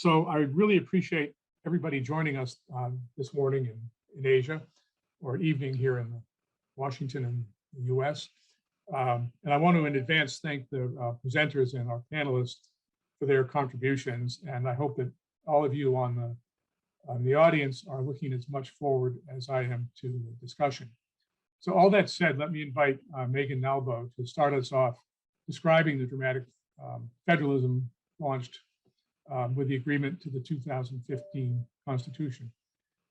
So I really appreciate everybody joining us this morning in Asia or evening here in Washington and the US. And I want to in advance thank the presenters and our panelists for their contributions. And I hope that all of you on the audience are looking as much forward as I am to the discussion. So all that said, let me invite Meghan Nalbo to start us off describing the dramatic federalism launched with the agreement to the 2015 Constitution.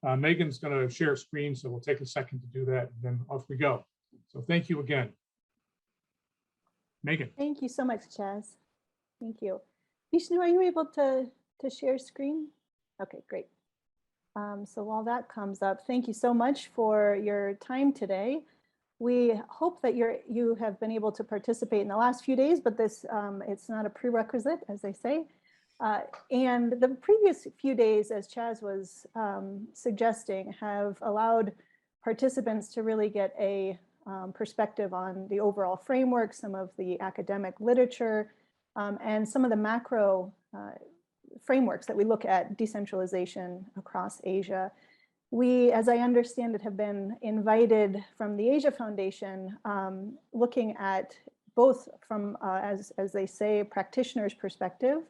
Meghan's going to share a screen, so we'll take a second to do that, and then off we go. So thank you again. Meghan. Thank you so much, Chaz. Thank you. Bishnu, are you able to share screen? Okay, great. So while that comes up, thank you so much for your time today. We hope that you have been able to participate in the last few days, but this it's not a prerequisite, as they say. And the previous few days, as Chaz was suggesting, have allowed participants to really get a perspective on the overall framework, some of the academic literature, and some of the macro frameworks that we look at decentralization across Asia. We, as I understand it, have been invited from the Asia Foundation, looking at both from, as they say, practitioners' perspective,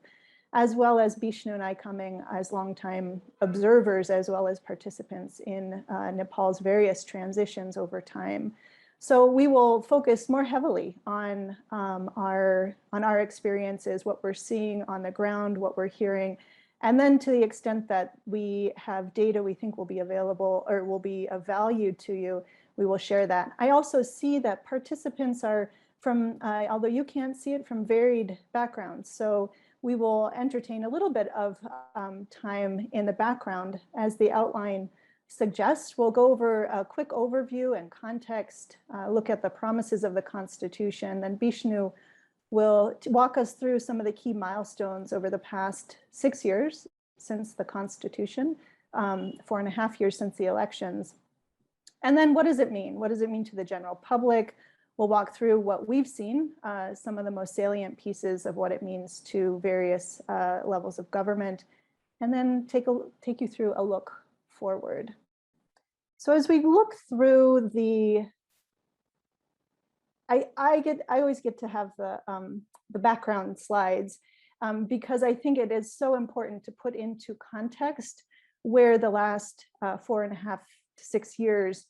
as well as Bishnu and I coming as longtime observers, as well as participants in Nepal's various transitions over time. So we will focus more heavily on our experiences, what we're seeing on the ground, what we're hearing, and then to the extent that we have data we think will be available or will be of value to you, we will share that. I also see that participants are from, although you can't see it, from varied backgrounds. So we will entertain a little bit of time in the background as the outline suggests. We'll go over a quick overview and context, look at the promises of the Constitution, then Bishnu will walk us through some of the key milestones over the past 6 years since the Constitution, 4.5 years since the elections. And then what does it mean? What does it mean to the general public? We'll walk through what we've seen, some of the most salient pieces of what it means to various levels of government, and then take you through a look forward. So as we look through the, I always get to have the background slides because I think it is so important to put into context where the last 4.5 to 6 years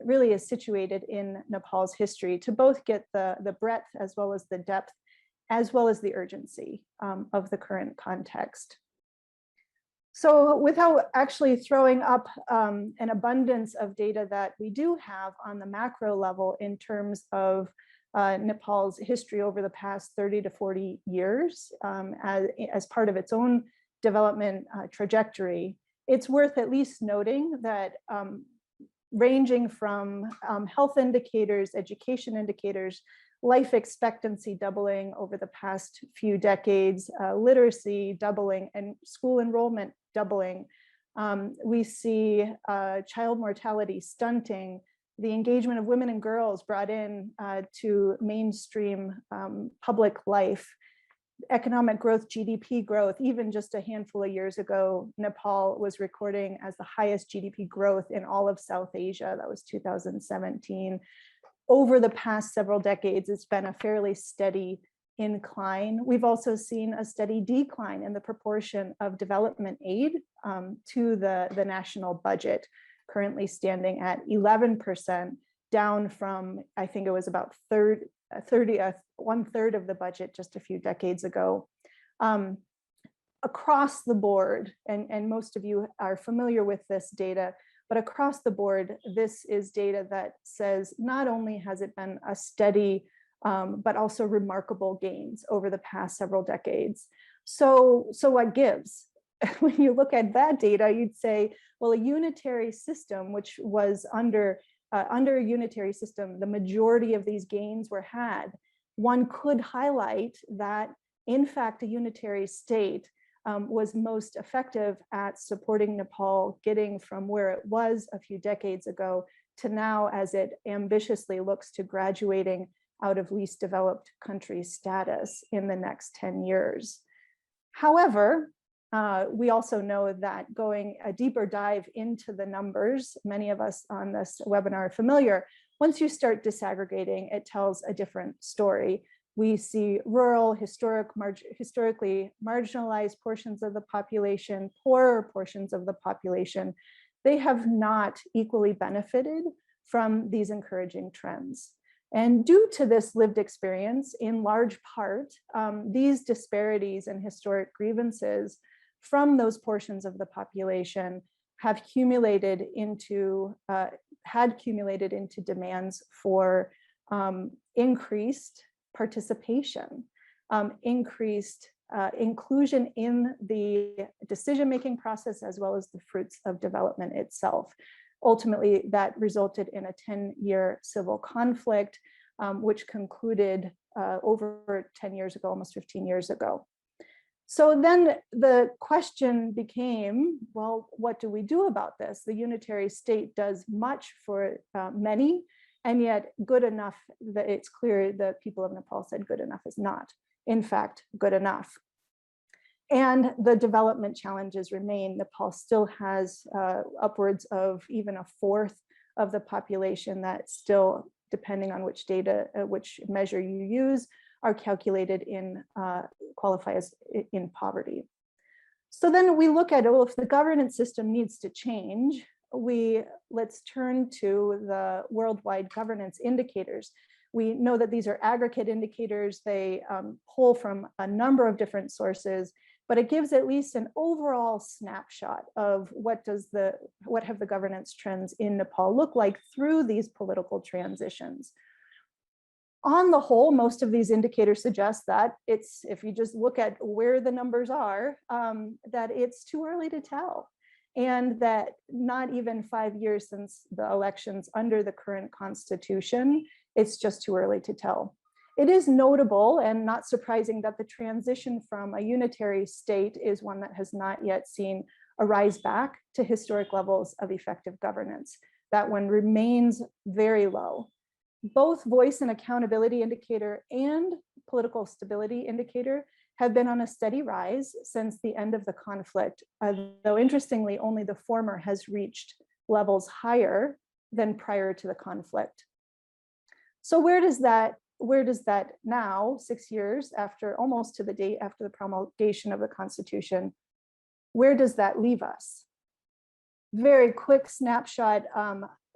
really is situated in Nepal's history, to both get the breadth as well as the depth, as well as the urgency of the current context. So without actually throwing up an abundance of data that we do have on the macro level in terms of Nepal's history over the past 30 to 40 years as part of its own development trajectory, it's worth at least noting that ranging from health indicators, education indicators, life expectancy doubling over the past few decades, literacy doubling, and school enrollment doubling. We see child mortality stunting, the engagement of women and girls brought in to mainstream public life, economic growth, GDP growth. Even just a handful of years ago, Nepal was recording as the highest GDP growth in all of South Asia. That was 2017. Over the past several decades, it's been a fairly steady incline. We've also seen a steady decline in the proportion of development aid to the national budget, currently standing at 11%, down from, I think it was about 1/3 of the budget just a few decades ago. Across the board, and most of you are familiar with this data, but across the board, this is data that says not only has it been a steady, but also remarkable gains over the past several decades. So what gives? When you look at that data, you'd say, well, a unitary system, which was under a unitary system, the majority of these gains were had. One could highlight that, in fact, a unitary state was most effective at supporting Nepal getting from where it was a few decades ago to now, as it ambitiously looks to graduating out of least developed country status in the next 10 years. However, We also know that going a deeper dive into the numbers, many of us on this webinar are familiar, once you start disaggregating, it tells a different story. We see rural, historically marginalized portions of the population, poorer portions of the population. They have not equally benefited from these encouraging trends. And due to this lived experience, in large part, these disparities and historic grievances from those portions of the population have had accumulated into demands for increased participation, increased inclusion in the decision-making process, as well as the fruits of development itself. Ultimately, that resulted in a 10-year civil conflict, which concluded over 10 years ago, almost 15 years ago. So then the question became, well, what do we do about this? The unitary state does much for many, and yet good enough, that it's clear the people of Nepal said good enough is not, in fact, good enough. And the development challenges remain. Nepal still has upwards of even a fourth of the population that still, depending on which data, which measure you use, are calculated in, qualify as in poverty. So then we look at, well, if the governance system needs to change, let's turn to the worldwide governance indicators. We know that these are aggregate indicators. They pull from a number of different sources, but it gives at least an overall snapshot of what have the governance trends in Nepal look like through these political transitions. On the whole, most of these indicators suggest that if you just look at where the numbers are, that it's too early to tell. And that not even 5 years since the elections under the current constitution, it's just too early to tell. It is notable and not surprising that the transition from a unitary state is one that has not yet seen a rise back to historic levels of effective governance. That one remains very low. Both voice and accountability indicator and political stability indicator have been on a steady rise since the end of the conflict, though interestingly, only the former has reached levels higher than prior to the conflict. So where does that now, 6 years after, almost to the date after the promulgation of the Constitution, where does that leave us? Very quick snapshot,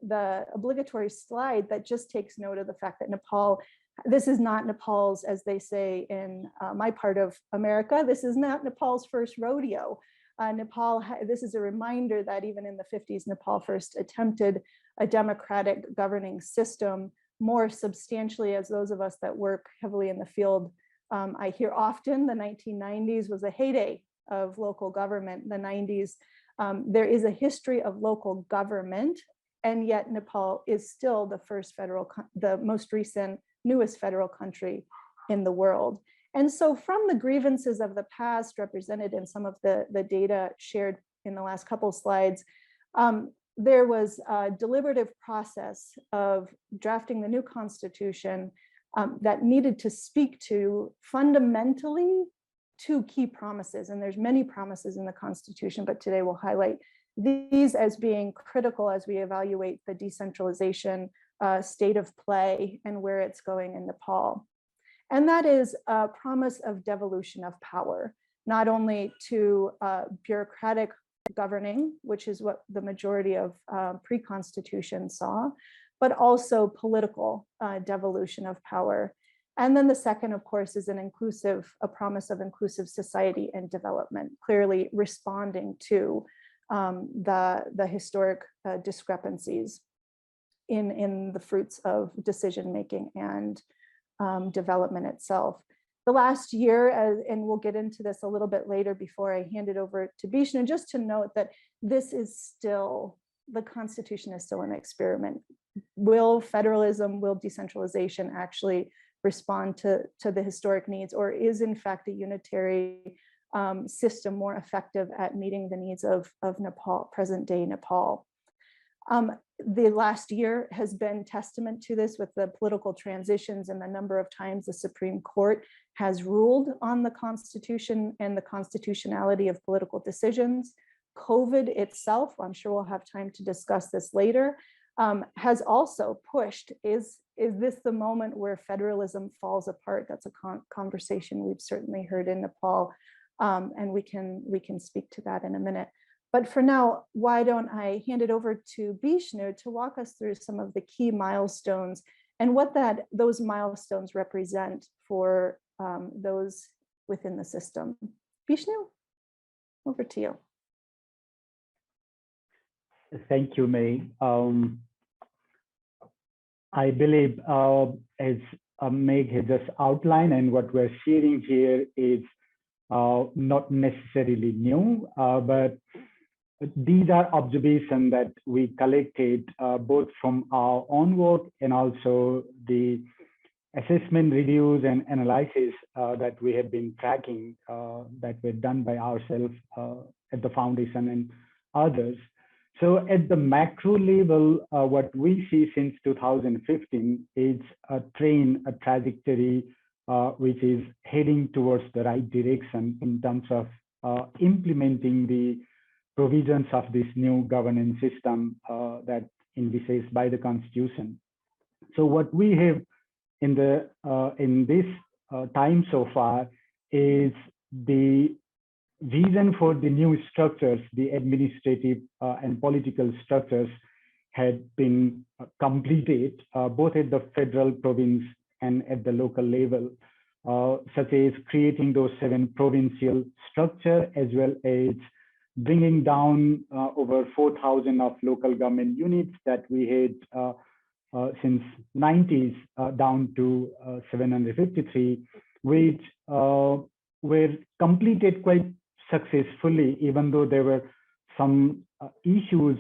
the obligatory slide that just takes note of the fact that Nepal, this is not Nepal's, as they say in my part of America, this is not Nepal's first rodeo. This is a reminder that even in the 50s, Nepal first attempted a democratic governing system more substantially, as those of us that work heavily in the field, I hear often the 1990s was a heyday of local government. The 90s, there is a history of local government, and yet Nepal is still the most recent, newest federal country in the world. And so from the grievances of the past represented in some of the data shared in the last couple of slides, there was a deliberative process of drafting the new constitution that needed to speak to fundamentally two key promises. And there's many promises in the constitution, but today we'll highlight these as being critical as we evaluate the decentralization state of play and where it's going in Nepal. And that is a promise of devolution of power, not only to bureaucratic governing, which is what the majority of pre-constitution saw, but also political devolution of power. And then the second, of course, is a promise of inclusive society and development, clearly responding to the historic discrepancies in the fruits of decision-making and development itself. The last year, and we'll get into this a little bit later before I hand it over to Bishnu, just to note that the Constitution is still an experiment. Will federalism, will decentralization actually respond to the historic needs, or is in fact a unitary system more effective at meeting the needs of Nepal, present day Nepal? The last year has been testament to this with the political transitions and the number of times the Supreme Court has ruled on the Constitution and the constitutionality of political decisions. COVID itself, I'm sure we'll have time to discuss this later, has also pushed, is this the moment where federalism falls apart? That's a conversation we've certainly heard in Nepal, and we can speak to that in a minute. But for now, why don't I hand it over to Bishnu to walk us through some of the key milestones and what those milestones represent for those within the system. Bishnu, over to you. Thank you, May. I believe, as Meg has just outlined, and what we're sharing here is not necessarily new, but these are observations that we collected both from our own work and also the assessment reviews and analysis that we have been tracking that were done by ourselves at the foundation and others. So at the macro level, what we see since 2015 is a trajectory which is heading towards the right direction in terms of implementing the provisions of this new governance system that envisaged by the Constitution. So what we have in this time so far is the vision for the new structures, the administrative and political structures had been completed both at the federal, province, and at the local level, such as creating those 7 provincial structures, as well as bringing down over 4,000 of local government units that we had since 90s down to 753, which were completed quite successfully, even though there were some issues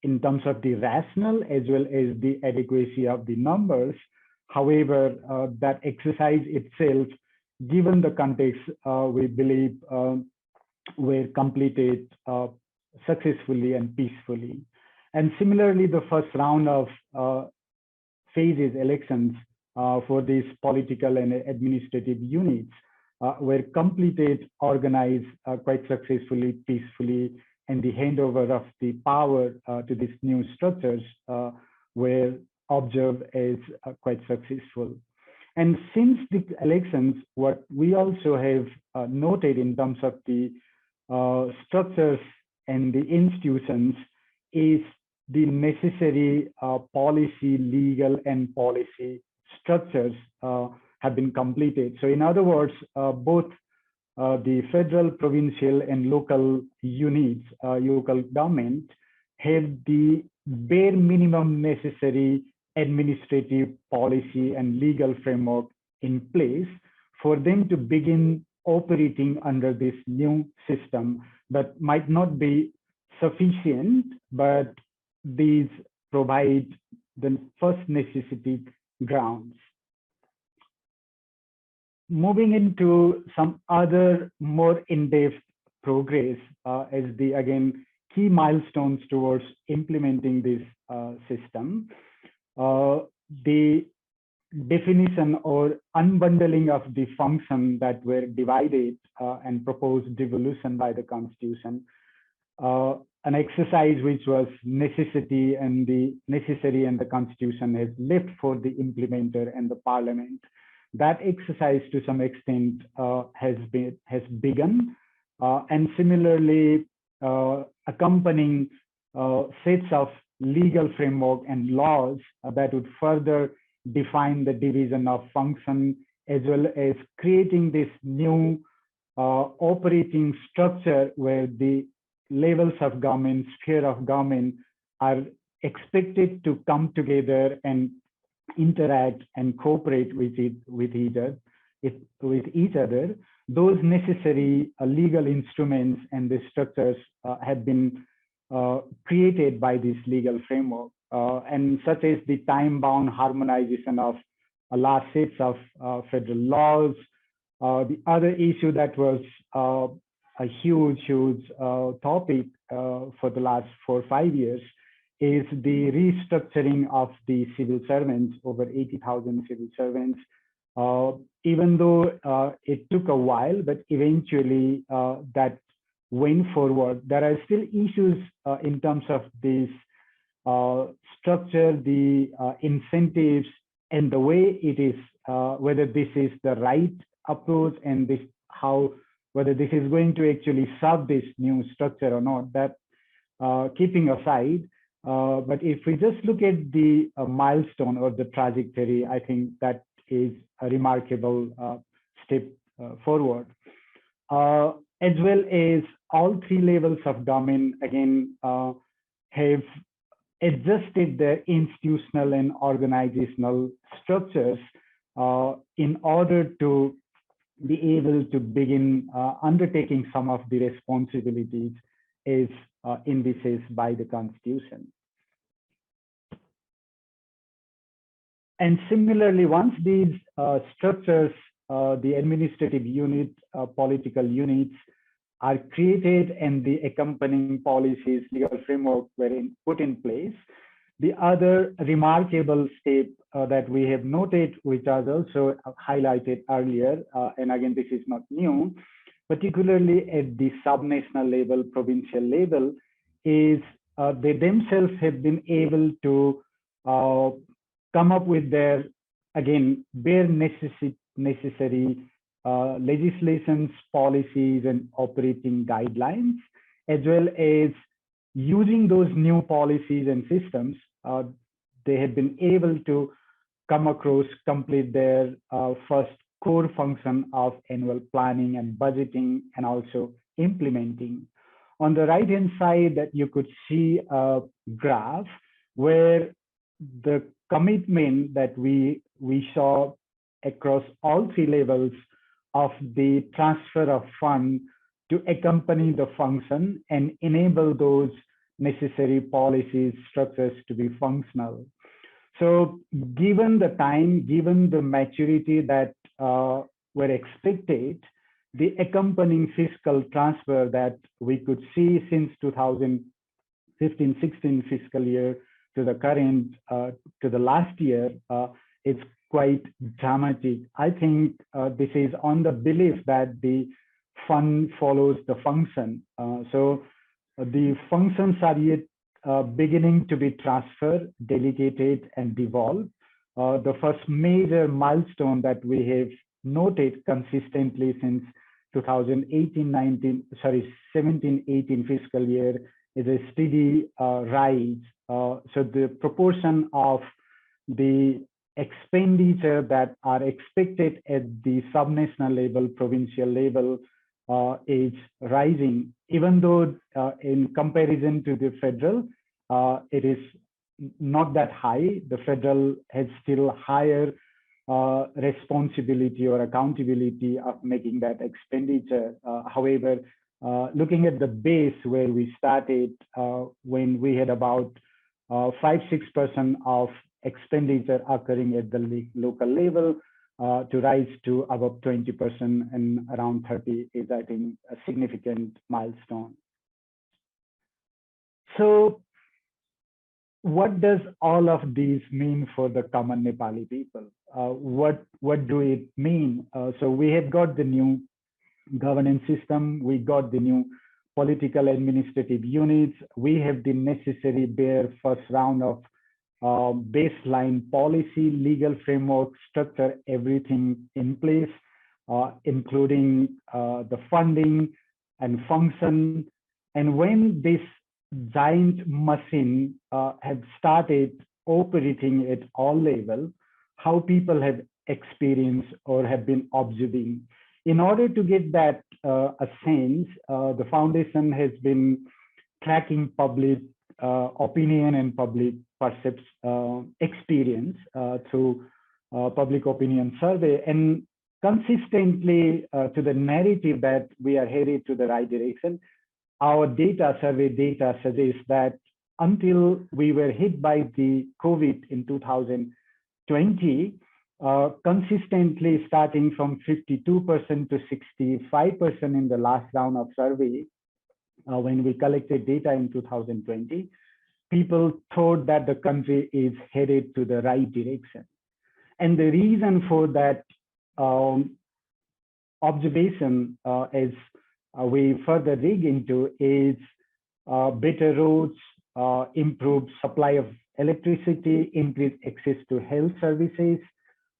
in terms of the rationale as well as the adequacy of the numbers. However, that exercise itself, given the context, we believe were completed successfully and peacefully. And similarly, the first round of phases elections for these political and administrative units were completed, organized quite successfully, peacefully, and the handover of the power to these new structures were observed as quite successful. And since the elections, what we also have noted in terms of the structures and the institutions is the necessary policy, legal, and policy structures have been completed. So in other words, both the federal, provincial, and local units, local government, have the bare minimum necessary administrative, policy, and legal framework in place for them to begin operating under this new system. That might not be sufficient, but these provide the first necessity grounds. Moving into some other more in-depth progress as the, again, key milestones towards implementing this system. The definition or unbundling of the function that were divided and proposed devolution by the Constitution, an exercise which was necessary and the Constitution has left for the implementer and the Parliament. That exercise to some extent has begun, and similarly accompanying sets of legal framework and laws that would further define the division of function, as well as creating this new operating structure where the levels of government, sphere of government are expected to come together and interact and cooperate with each other. Those necessary legal instruments and the structures have been created by this legal framework, and such as the time-bound harmonization of large sets of federal laws. The other issue that was a huge topic for the last 4 or 5 years is the restructuring of the civil servants, over 80,000 civil servants. Even though it took a while, but eventually that went forward. There are still issues in terms of this structure, the incentives, and the way it is, whether this is the right approach, and this whether this is going to actually serve this new structure or not. That keeping aside, but if we just look at the milestone or the trajectory, I think that is a remarkable step forward. As well as all three levels of government, again, have adjusted their institutional and organizational structures in order to be able to begin undertaking some of the responsibilities as envisaged by the Constitution. And similarly, once these structures, the administrative unit, political units are created and the accompanying policies, legal framework were put in place, the other remarkable step that we have noted, which was also highlighted earlier, and again, this is not new, particularly at the subnational level, provincial level, is they themselves have been able to come up with their, again, bare necessary legislations, policies, and operating guidelines, as well as using those new policies and systems. They have been able to come across, complete their first core function of annual planning and budgeting, and also implementing. On the right-hand side, that you could see a graph where the commitment that we saw across all three levels of the transfer of funds to accompany the function and enable those necessary policies, structures to be functional. So given the time, given the maturity that were expected, the accompanying fiscal transfer that we could see since 2015-16 fiscal year to the current, to the last year, it's quite dramatic. I think this is on the belief that the fund follows the function. So the functions are yet beginning to be transferred, delegated, and devolved. The first major milestone that we have noted consistently since 17-18 fiscal year is a steady rise. So the proportion of the expenditure that are expected at the subnational level, provincial level, is rising, even though in comparison to the federal, it is not that high. The federal has still higher responsibility or accountability of making that expenditure. However, looking at the base where we started, when we had about 5-6% of expenditure occurring at the local level, to rise to above 20% and around 30 is, I think, a significant milestone. So what does all of these mean for the common Nepali people? What do it mean? So we have got the new governance system, we got the new political administrative units, we have the necessary bare first round of baseline policy, legal framework, structure, everything in place, including the funding and function. And when this giant machine have started operating at all levels, how people have experienced or have been observing. In order to get that a sense, the foundation has been tracking public opinion and public experience through public opinion survey, and consistently to the narrative that we are headed to the right direction. Our data, survey data, suggests that until we were hit by the COVID in 2020, consistently starting from 52% to 65% in the last round of survey, when we collected data in 2020, people thought that the country is headed to the right direction. And the reason for that observation, as we further dig into, is better roads, improved supply of electricity, increased access to health services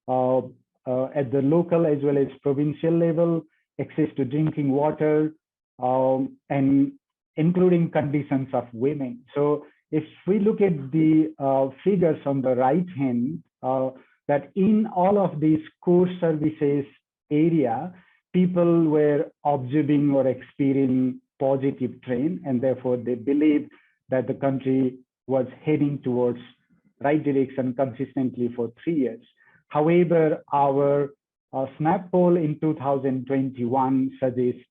at the local as well as provincial level, access to drinking water, and including conditions of women. So if we look at the figures on the right hand, that in all of these core services area, people were observing or experiencing positive trend, and therefore they believed that the country was heading towards right direction consistently for 3 years. However, our SNAP poll in 2021 suggests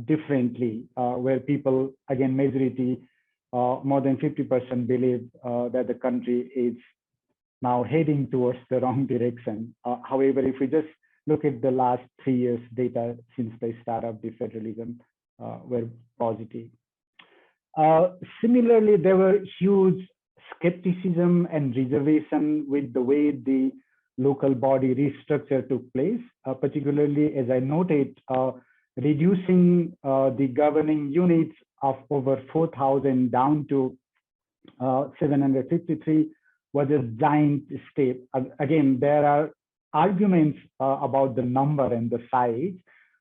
differently, where people, again, majority, more than 50% believe that the country is now heading towards the wrong direction. However, if we just look at the last 3 years data since the start of the federalism, were positive. Similarly, there were huge skepticism and reservation with the way the local body restructure took place, particularly, as I noted, reducing the governing units of over 4,000 down to 753 was a giant step. Again, there are arguments about the number and the size,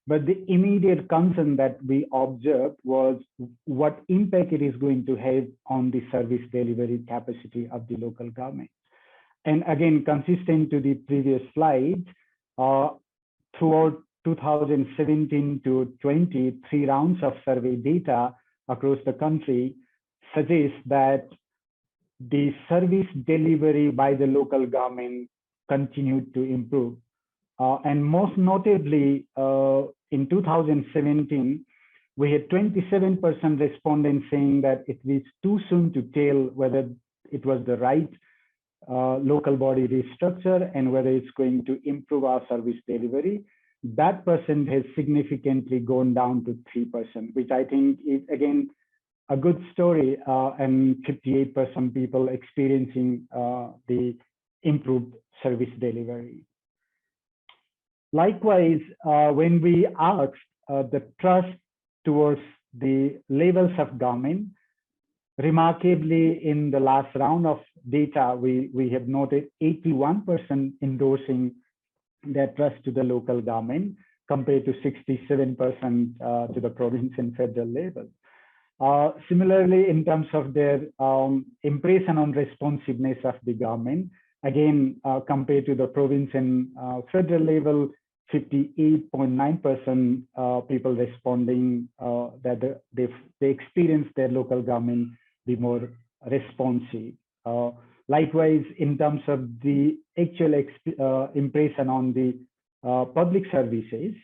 but the immediate concern that we observed was what impact it is going to have on the service delivery capacity of the local government. And again, consistent to the previous slide, throughout 2017 to 20, 3 rounds of survey data across the country suggest that the service delivery by the local government continued to improve. And most notably, in 2017, we had 27% respondents saying that it is too soon to tell whether it was the right local body restructure and whether it's going to improve our service delivery. That percent has significantly gone down to 3%, which I think is, again, a good story, and 58% people experiencing the improved service delivery. Likewise, when we asked the trust towards the levels of government, remarkably, in the last round of data, we have noted 81% endorsing their trust to the local government compared to 67% to the province and federal level. Similarly, in terms of their impression on responsiveness of the government, again, compared to the province and federal level, 58.9% people responding that they experience their local government be more responsive. Likewise, in terms of the actual impression on the public services,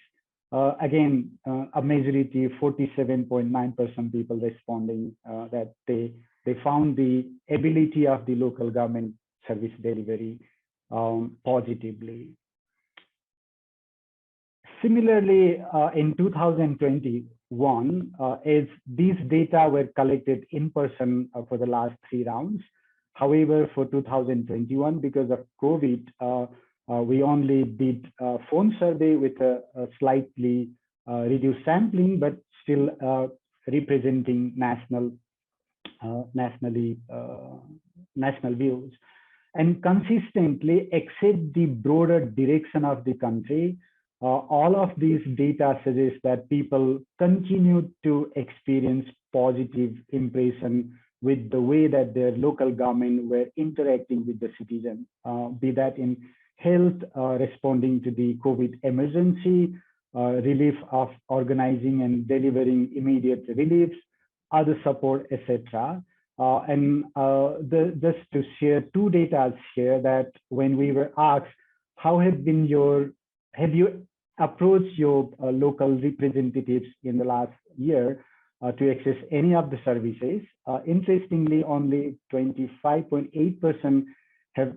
again, a majority, 47.9% people responding that they found the ability of the local government service delivery positively. Similarly, in 2021, as these data were collected in person for the last 3 rounds, however, for 2021, because of COVID, we only did a phone survey with a slightly reduced sampling, but still representing national views. And consistently, except the broader direction of the country, all of these data suggest that people continue to experience positive impression with the way that their local government were interacting with the citizen, be that in health, responding to the COVID emergency, relief of organizing and delivering immediate reliefs, other support, etc. And just to share 2 data here, that when we were asked, how have you approached your local representatives in the last year to access any of the services? Interestingly, only 25.8% have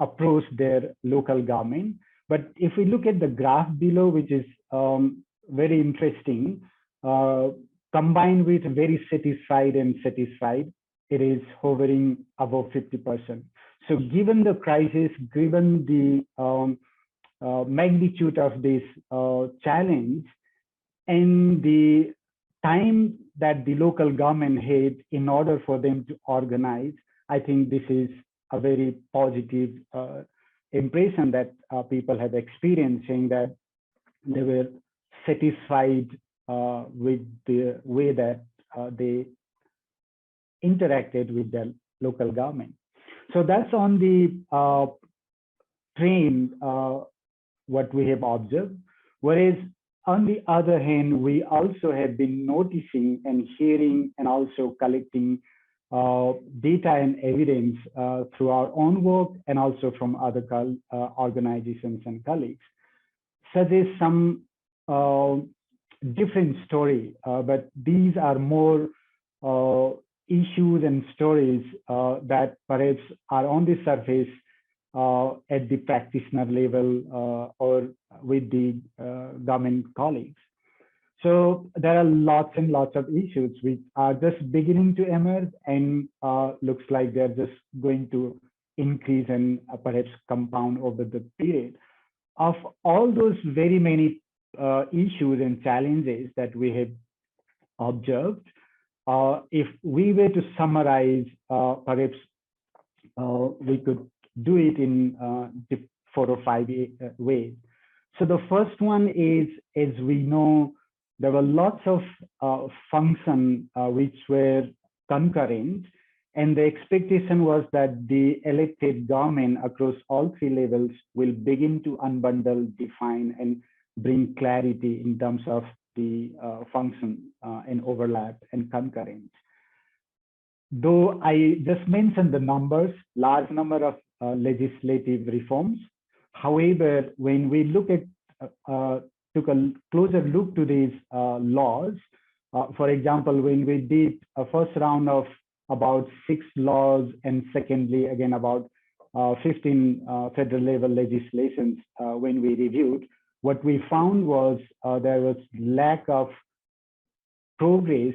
approached their local government. But if we look at the graph below, which is very interesting, combined with very satisfied and satisfied, it is hovering above 50%. So given the crisis, given the magnitude of this challenge and the time that the local government had in order for them to organize, I think this is a very positive impression that people have experienced, saying that they were satisfied with the way that they interacted with their local government. So that's on the train, what we have observed. Whereas on the other hand, we also have been noticing and hearing and also collecting data and evidence through our own work and also from other organizations and colleagues, suggests some different story, but these are more issues and stories that perhaps are on the surface at the practitioner level or with the government colleagues. So there are lots and lots of issues which are just beginning to emerge and looks like they're just going to increase and perhaps compound over the period. Of all those very many issues and challenges that we have observed, if we were to summarize, perhaps we could do it in 4 or 5 ways. So the first one is, as we know, there were lots of functions which were concurrent, and the expectation was that the elected government across all 3 levels will begin to unbundle, define, and bring clarity in terms of the function and overlap and concurrence. Though I just mentioned the numbers, large number of legislative reforms. However, when we look at took a closer look to these laws, for example, when we did a first round of about 6 laws, and secondly, again, about 15 federal level legislations, when we reviewed, what we found was there was lack of progress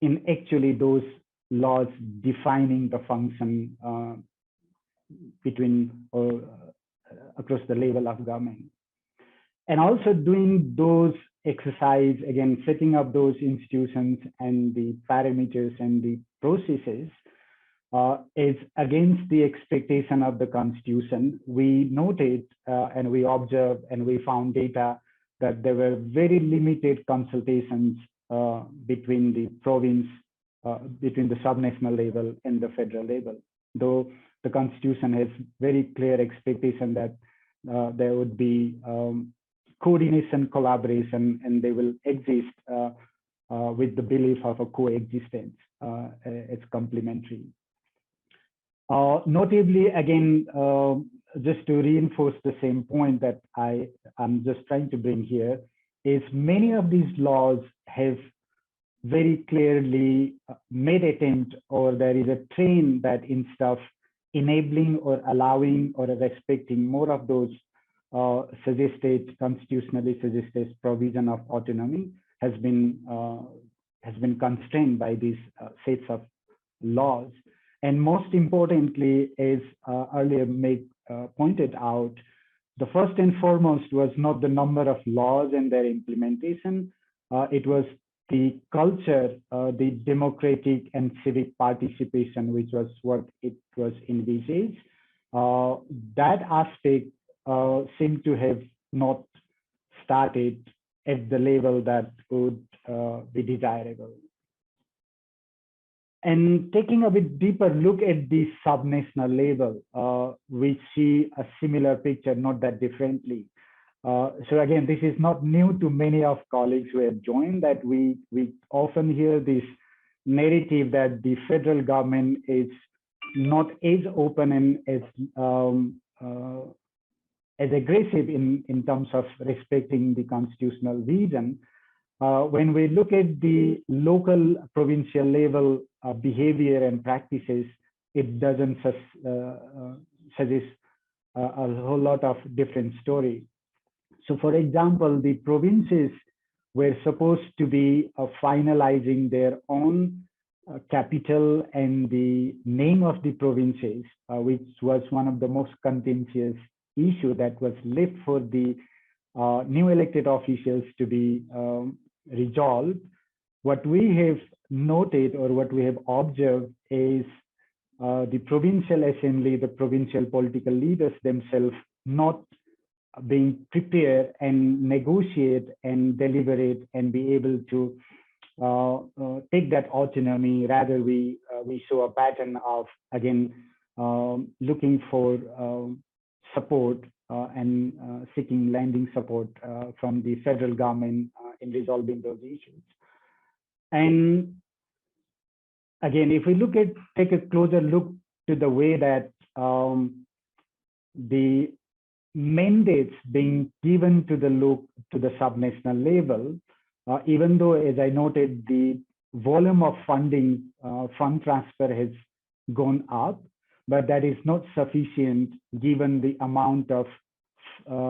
in actually those laws defining the function between across the level of government. And also doing those exercise, again, setting up those institutions and the parameters and the processes is against the expectation of the Constitution. We noted and we observed and we found data that there were very limited consultations between the province, between the subnational level and the federal level, though the Constitution has very clear expectation that there would be coordination, collaboration, and they will exist with the belief of a coexistence. It's complementary. Notably, again, just to reinforce the same point that I'm just trying to bring here, is many of these laws have very clearly made attempt, or there is a trend that instead of enabling or allowing or respecting more of those constitutionally suggested provision of autonomy has been constrained by these sets of laws. And most importantly, as earlier Meg pointed out, the first and foremost was not the number of laws and their implementation. It was the culture, the democratic and civic participation, which was what it was envisaged. That aspect seemed to have not started at the level that would be desirable. And taking a bit deeper look at the subnational level, we see a similar picture, not that differently. So again, this is not new to many of colleagues who have joined, that we often hear this narrative that the federal government is not as open and as aggressive in terms of respecting the constitutional vision. When we look at the local provincial level behavior and practices, it doesn't suggest a whole lot of different story. So for example, the provinces were supposed to be finalizing their own capital and the name of the provinces, which was one of the most contentious issue that was left for the new elected officials to be resolved. What we have noted or what we have observed is the provincial assembly, the provincial political leaders themselves not being prepared and negotiate and deliberate and be able to take that autonomy. Rather, we saw a pattern of, again, looking for support and seeking lending support from the federal government in resolving those issues. And again, if we take a closer look to the way that the mandates being given to the subnational level, even though, as I noted, the volume of funding, fund transfer has gone up, but that is not sufficient given the amount of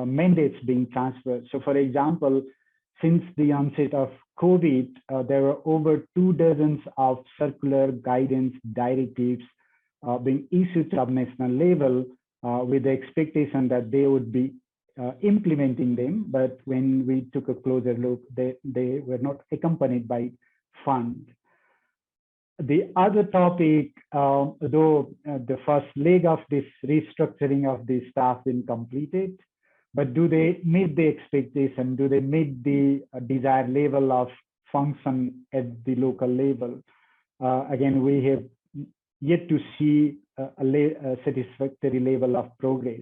mandates being transferred. So, for example, since the onset of COVID, there were over 24 of circular guidance directives being issued to subnational level with the expectation that they would be implementing them. But when we took a closer look, they were not accompanied by funds. The other topic, though the first leg of this restructuring of the staff been completed, but do they meet the expectation? Do they meet the desired level of function at the local level? Again, we have yet to see a satisfactory level of progress.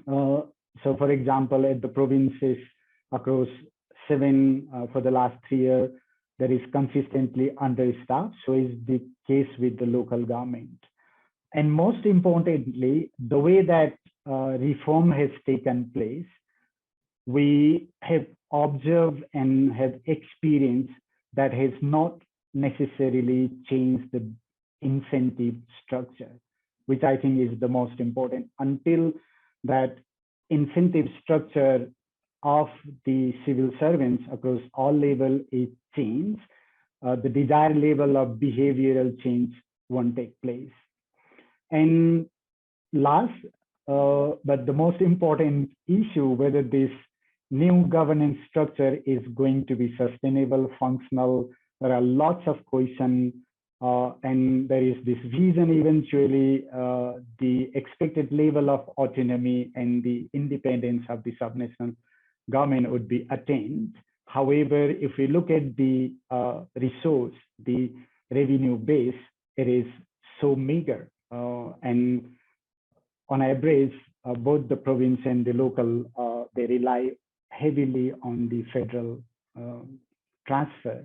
So, for example, at the provinces across 7 for the last 3 years, there is consistently understaffed. So is the case with the local government. And most importantly, the way that reform has taken place, we have observed and have experienced that has not necessarily changed the incentive structure, which I think is the most important. Until that incentive structure of the civil servants across all levels is changed, the desired level of behavioral change won't take place. And last, but the most important issue, whether this new governance structure is going to be sustainable, functional. There are lots of questions, and there is this vision eventually, the expected level of autonomy and the independence of the subnational government would be attained. However, if we look at the resource, the revenue base, it is so meager. And on average, both the province and the local, they rely heavily on the federal transfer.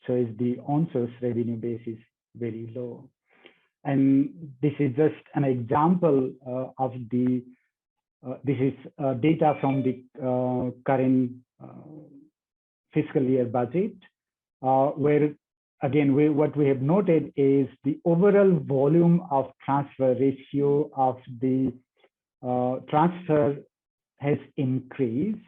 So as the on-source revenue base is very low. And this is just an example of the, this is data from the current fiscal year budget, where again, what we have noted is the overall volume of transfer ratio of the transfer has increased.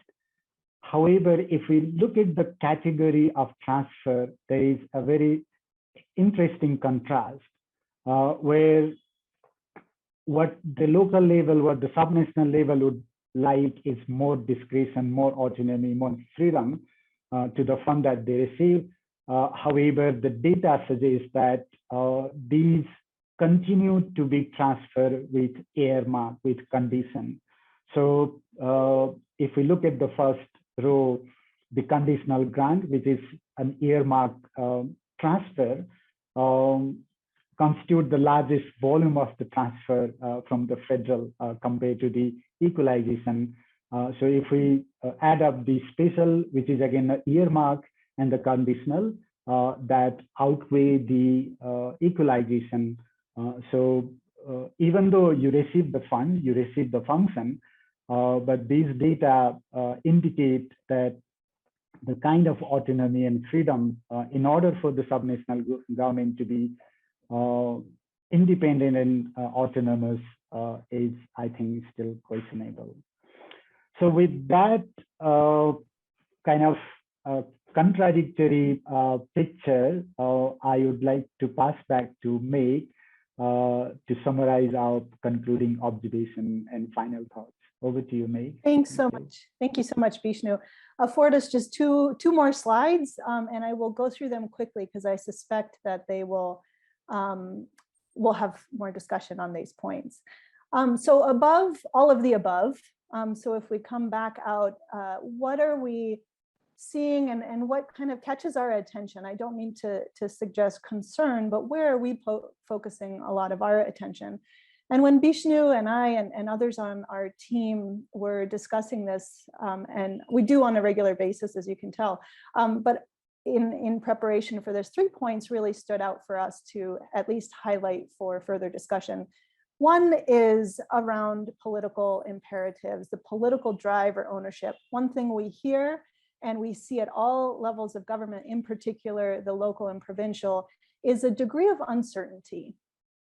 However, if we look at the category of transfer, there is a very interesting contrast where what the local level, what the subnational level would like is more discretion, more autonomy, more freedom to the fund that they receive. However, the data suggests that these continue to be transferred with earmark, with condition. So if we look at the first row, the conditional grant, which is an earmark transfer, constitute the largest volume of the transfer from the federal compared to the equalization. So if we add up the special, which is again an earmark, and the conditional, that outweigh the equalization. So even though you receive the fund, you receive the function, but these data indicate that the kind of autonomy and freedom in order for the subnational government to be independent and autonomous is, I think, still questionable. So with that kind of contradictory picture, I would like to pass back to Meg to summarize our concluding observation and final thoughts. Over to you, Meg. Thanks so much. Thank you so much, Bishnu. Afford us just two more slides, and I will go through them quickly because I suspect that they will we'll have more discussion on these points. So above all of the above, so if we come back out, what are we seeing and what kind of catches our attention? I don't mean to suggest concern, but where are we focusing a lot of our attention? And when Bishnu and I and others on our team were discussing this, and we do on a regular basis, as you can tell, but in preparation for this, 3 points really stood out for us to at least highlight for further discussion. One is around political imperatives, the political drive or ownership. One thing we hear and we see at all levels of government, in particular the local and provincial, is a degree of uncertainty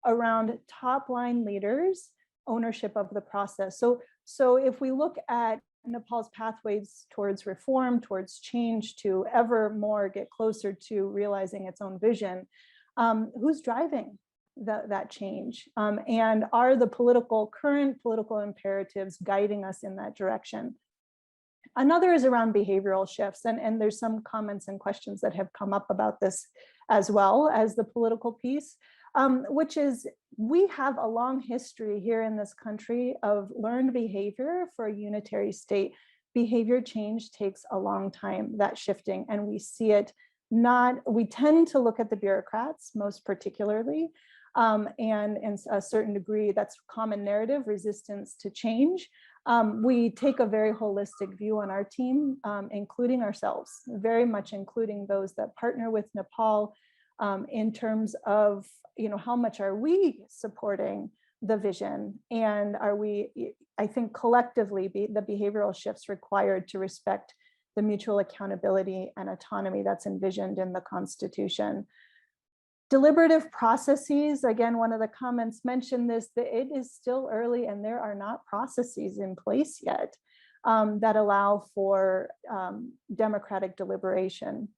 around top line leaders' ownership of the process. So if we look at Nepal's pathways towards reform, towards change, to ever more get closer to realizing its own vision, who's driving that change? And are the current political imperatives guiding us in that direction? Another is around behavioral shifts, and there's some comments and questions that have come up about this as well as the political piece, which is we have a long history here in this country of learned behavior for a unitary state. Behavior change takes a long time, that shifting, and we see it we tend to look at the bureaucrats most particularly, and in a certain degree, that's common narrative, resistance to change. We take a very holistic view on our team, including ourselves, very much including those that partner with Nepal in terms of, how much are we supporting the vision, and are we, I think collectively, the behavioral shifts required to respect the mutual accountability and autonomy that's envisioned in the Constitution. Deliberative processes, again, one of the comments mentioned this, that it is still early and there are not processes in place yet that allow for democratic deliberation.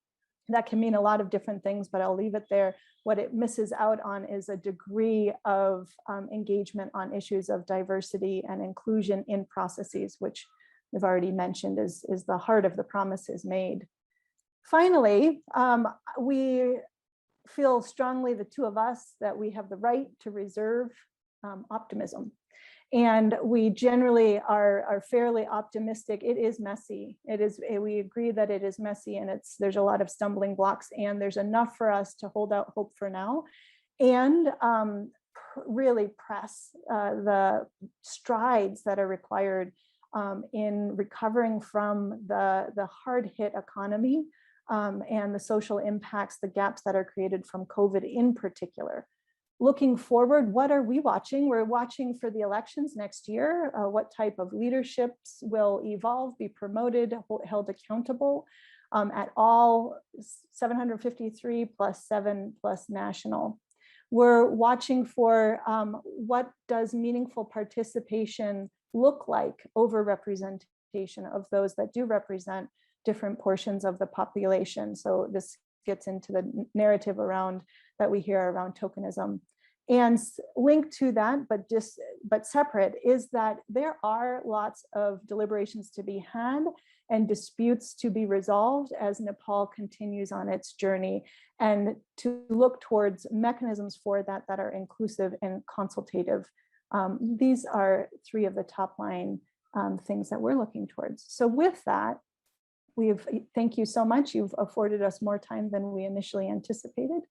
That can mean a lot of different things, but I'll leave it there. What it misses out on is a degree of engagement on issues of diversity and inclusion in processes, which we've already mentioned is the heart of the promises made. Finally, we feel strongly, the two of us, that we have the right to reserve optimism. And we generally are fairly optimistic. It is messy. We agree that it is messy, and there's a lot of stumbling blocks, and there's enough for us to hold out hope for now and really press the strides that are required in recovering from the hard hit economy and the social impacts, the gaps that are created from COVID in particular. Looking forward, what are we watching? We're watching for the elections next year. What type of leaderships will evolve, be promoted, held accountable at all 753 plus 7 plus national. We're watching for what does meaningful participation look like, overrepresentation of those that do represent different portions of the population. So this gets into the narrative around that we hear around tokenism. And linked to that, but separate, is that there are lots of deliberations to be had and disputes to be resolved as Nepal continues on its journey, and to look towards mechanisms for that that are inclusive and consultative. These are 3 of the top line things that we're looking towards. So with that, thank you so much. You've afforded us more time than we initially anticipated.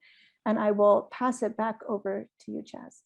And I will pass it back over to you, Chaz.